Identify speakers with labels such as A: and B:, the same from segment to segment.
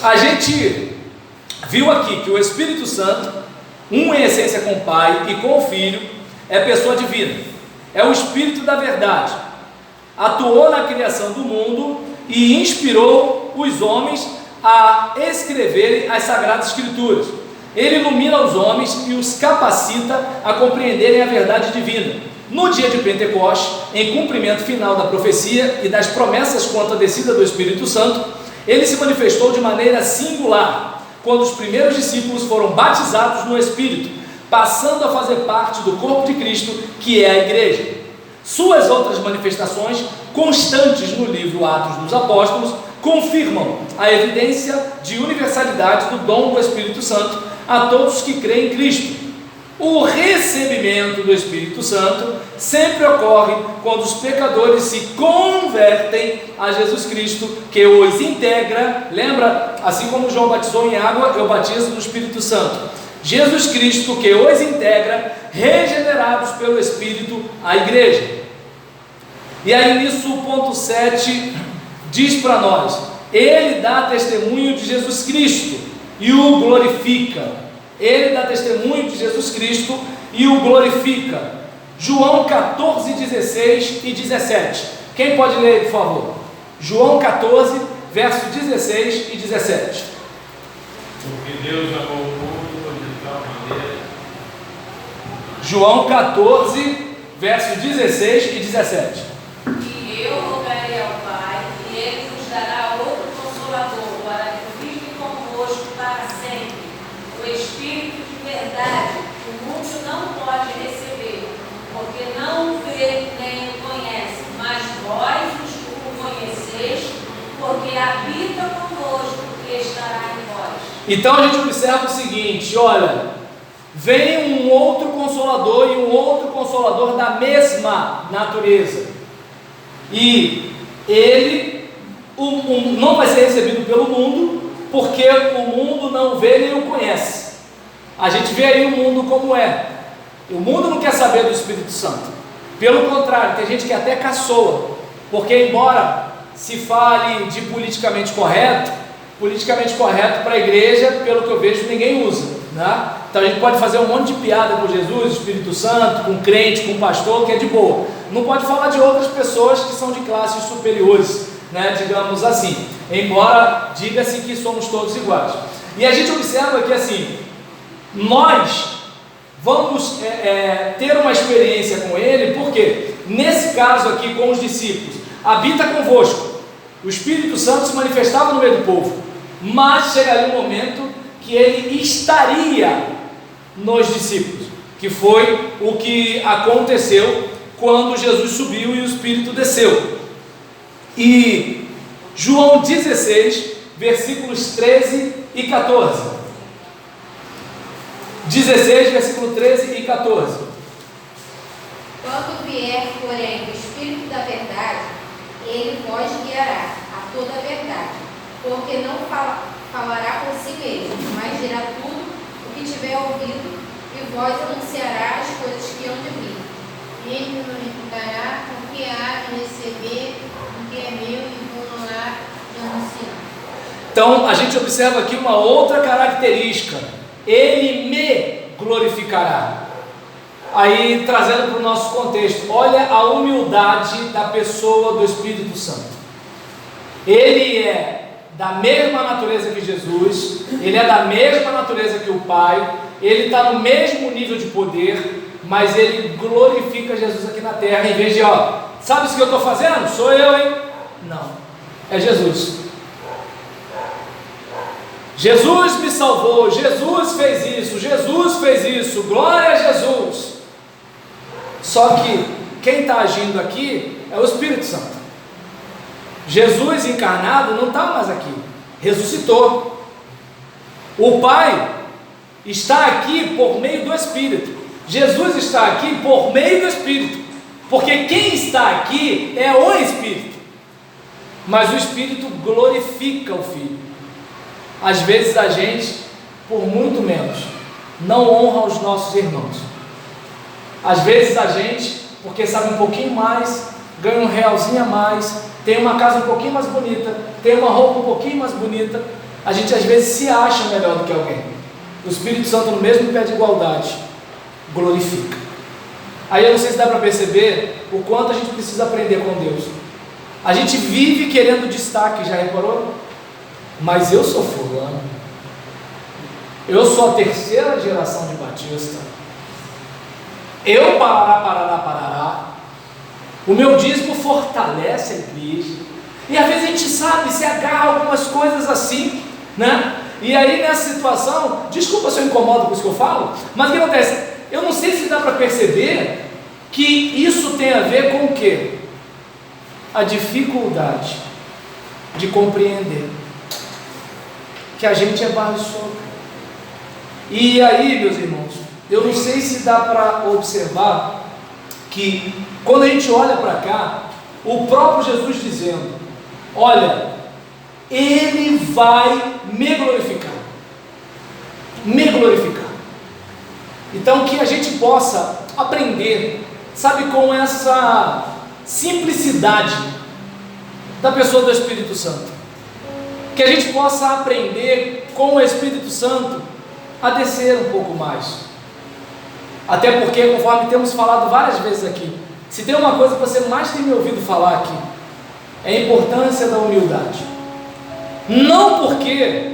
A: A gente viu aqui que o Espírito Santo, um em essência com o Pai e com o Filho, é pessoa divina, é o Espírito da verdade, atuou na criação do mundo e inspirou os homens a escreverem as Sagradas Escrituras. Ele ilumina os homens e os capacita a compreenderem a verdade divina. No dia de Pentecostes, em cumprimento final da profecia e das promessas quanto à descida do Espírito Santo, ele se manifestou de maneira singular, quando os primeiros discípulos foram batizados no Espírito, passando a fazer parte do corpo de Cristo, que é a Igreja. Suas outras manifestações, constantes no livro Atos dos Apóstolos, confirmam a evidência de universalidade do dom do Espírito Santo a todos que creem em Cristo. O recebimento do Espírito Santo sempre ocorre quando os pecadores se convertem a Jesus Cristo, que os integra. Lembra? Assim como João batizou em água, eu batizo no Espírito Santo. Jesus Cristo, que os integra, regenerados pelo Espírito, a igreja. E aí nisso o ponto 7 diz para nós: ele dá testemunho de Jesus Cristo e o glorifica. Ele dá testemunho de Jesus Cristo e o glorifica. João 14, 16 e 17. Quem pode ler, por favor? João 14, verso 16 e 17.
B: Porque Deus amou o mundo de tal maneira.
A: João 14, verso 16 e 17.
C: E eu rogarei ao Pai, e Ele nos dará outro Consolador, para que fique convosco para sempre, o Espírito de verdade, que o mundo não pode receber, porque não o vê nem o conhece, mas vós o conheceis, porque habita convosco e estará em vós.
A: Então a gente observa o seguinte: olha, vem um outro Consolador e um outro Consolador da mesma natureza, e ele não vai ser recebido pelo mundo, porque o mundo não vê nem o conhece. A gente vê aí o mundo como é. O mundo não quer saber do Espírito Santo. Pelo contrário, tem gente que até caçoa, porque embora se fale de politicamente correto para a igreja, pelo que eu vejo, ninguém usa, né? Então a gente pode fazer um monte de piada com Jesus, Espírito Santo, com crente, com pastor, que é de boa. Não pode falar de outras pessoas que são de classes superiores, né, digamos assim, embora diga-se que somos todos iguais. E a gente observa que assim, nós vamos ter uma experiência com ele, porque nesse caso aqui com os discípulos, habita convosco, o Espírito Santo se manifestava no meio do povo, mas chegaria um momento que ele estaria nos discípulos, que foi o que aconteceu quando Jesus subiu e o Espírito desceu. E João 16, versículos 13 e 14. 16, versículo 13 e 14.
D: Quando vier, porém, o Espírito da verdade, ele vos guiará a toda a verdade, porque não falará por si mesmo, mas dirá tudo o que tiver ouvido, e vos anunciará as coisas que hão de vir.
E: Ele notificará o que há de receber, o que é meu, e como há de anunciar.
A: Então a gente observa aqui uma outra característica: ele me glorificará. Aí trazendo para o nosso contexto, olha a humildade da pessoa do Espírito Santo. Ele é da mesma natureza que Jesus, ele é da mesma natureza que o Pai, ele está no mesmo nível de poder, mas ele glorifica Jesus aqui na terra, em vez de, sabe isso que eu estou fazendo? Sou eu, hein? Não, é Jesus. Jesus me salvou, Jesus fez isso, glória a Jesus. Só que quem está agindo aqui é o Espírito Santo. Jesus encarnado não está mais aqui, ressuscitou. O Pai está aqui por meio do Espírito. Jesus está aqui por meio do Espírito, porque quem está aqui é o Espírito, mas o Espírito glorifica o Filho. Às vezes a gente, por muito menos, não honra os nossos irmãos. Às vezes a gente, porque sabe um pouquinho mais, ganha um realzinho a mais, tem uma casa um pouquinho mais bonita, tem uma roupa um pouquinho mais bonita, a gente às vezes se acha melhor do que alguém. O Espírito Santo, no mesmo pé de igualdade, glorifica. Aí eu não sei se dá para perceber o quanto a gente precisa aprender com Deus. A gente vive querendo destaque, já reparou? Mas eu sou fulano, eu sou a terceira geração de batista, eu parará, o meu dízimo fortalece a igreja. E às vezes a gente sabe, se agarra algumas coisas assim, né? E aí nessa situação, desculpa se eu incomodo com isso que eu falo, mas o que acontece? Eu não sei se dá para perceber que isso tem a ver com o quê? A dificuldade de compreender que a gente é barro e sopa. E aí, meus irmãos, eu não sei se dá para observar que quando a gente olha para cá, o próprio Jesus dizendo: olha, Ele vai me glorificar. Me glorificar. Então que a gente possa aprender, sabe, com essa simplicidade da pessoa do Espírito Santo. Que a gente possa aprender com o Espírito Santo a descer um pouco mais. Até porque, conforme temos falado várias vezes aqui, se tem uma coisa que você mais tem me ouvido falar aqui, é a importância da humildade. Não porque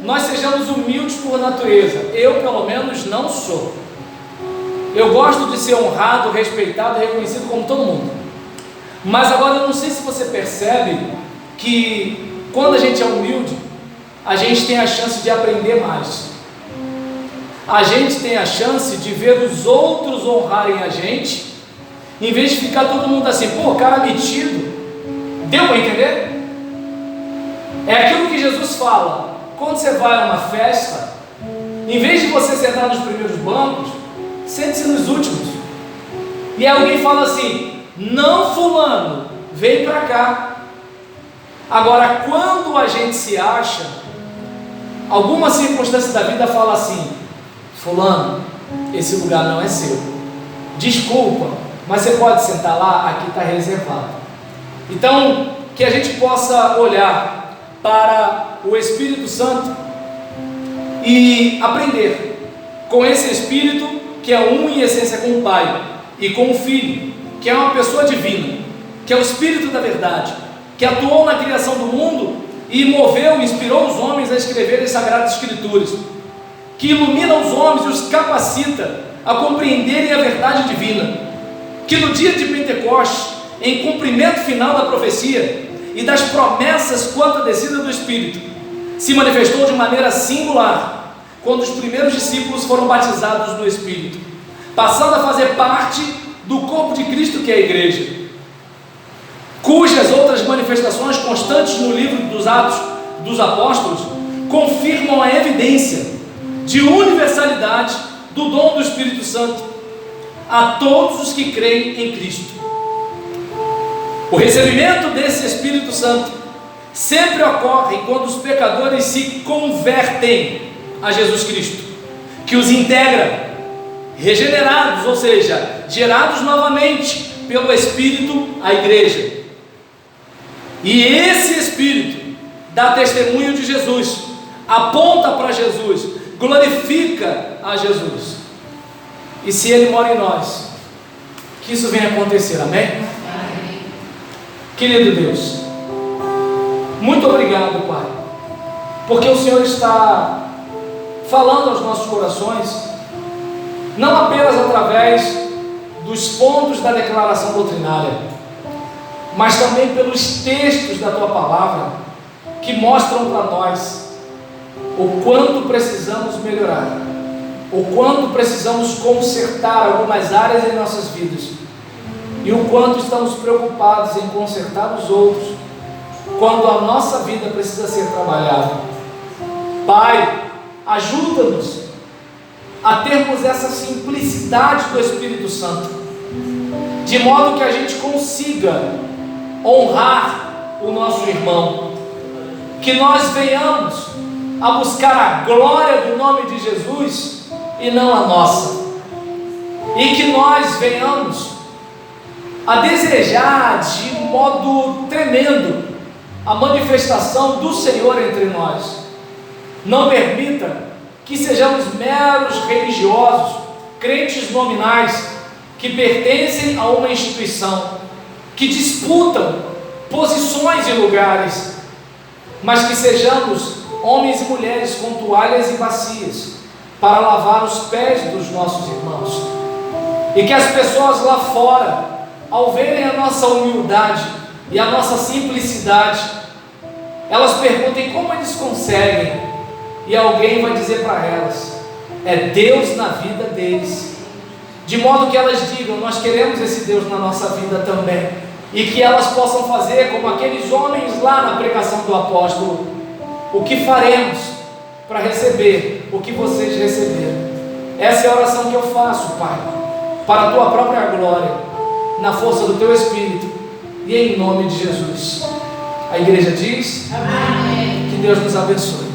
A: nós sejamos humildes por natureza, eu pelo menos não sou. Eu gosto de ser honrado, respeitado e reconhecido como todo mundo. Mas agora eu não sei se você percebe que quando a gente é humilde, a gente tem a chance de aprender mais. A gente tem a chance de ver os outros honrarem a gente, em vez de ficar todo mundo assim, pô, cara metido. Deu para entender? É aquilo que Jesus fala: quando você vai a uma festa, em vez de você sentar nos primeiros bancos, sente-se nos últimos. E alguém fala assim: não, fulano, vem para cá. Agora, quando a gente se acha, alguma circunstância da vida fala assim: fulano, esse lugar não é seu, desculpa, mas você pode sentar lá, aqui está reservado. Então, que a gente possa olhar para o Espírito Santo e aprender com esse Espírito, que é um em essência com o Pai, e com o Filho, que é uma pessoa divina, que é o Espírito da verdade, que atuou na criação do mundo e moveu e inspirou os homens a escreverem as Sagradas Escrituras, que ilumina os homens e os capacita a compreenderem a verdade divina, que no dia de Pentecostes, em cumprimento final da profecia e das promessas quanto à descida do Espírito, se manifestou de maneira singular, quando os primeiros discípulos foram batizados no Espírito, passando a fazer parte do corpo de Cristo, que é a igreja, cujas outras manifestações constantes no livro dos Atos dos Apóstolos confirmam a evidência de universalidade do dom do Espírito Santo a todos os que creem em Cristo. O recebimento desse Espírito Santo sempre ocorre quando os pecadores se convertem a Jesus Cristo, que os integra, regenerados, ou seja, gerados novamente pelo Espírito à igreja. E esse Espírito dá testemunho de Jesus, aponta para Jesus, glorifica a Jesus. E se Ele mora em nós, que isso venha acontecer, amém? Amém. Querido Deus, muito obrigado, Pai, porque o Senhor está falando aos nossos corações, não apenas através dos pontos da declaração doutrinária, mas também pelos textos da Tua Palavra, que mostram para nós o quanto precisamos melhorar, o quanto precisamos consertar algumas áreas em nossas vidas, e o quanto estamos preocupados em consertar os outros, quando a nossa vida precisa ser trabalhada. Pai, ajuda-nos a termos essa simplicidade do Espírito Santo, de modo que a gente consiga honrar o nosso irmão, que nós venhamos a buscar a glória do nome de Jesus e não a nossa, e que nós venhamos a desejar de modo tremendo a manifestação do Senhor entre nós, Não permita que sejamos meros religiosos, crentes nominais, que pertencem a uma instituição, que disputam posições e lugares, mas que sejamos homens e mulheres com toalhas e bacias para lavar os pés dos nossos irmãos, e que as pessoas lá fora, ao verem a nossa humildade e a nossa simplicidade, elas perguntem como eles conseguem, e alguém vai dizer para elas: é Deus na vida deles, de modo que elas digam: nós queremos esse Deus na nossa vida também, e que elas possam fazer como aqueles homens lá na pregação do apóstolo: o que faremos para receber o que vocês receberam? Essa é a oração que eu faço, Pai, para a Tua própria glória, na força do Teu Espírito e em nome de Jesus. A igreja diz: amém. Que Deus nos abençoe.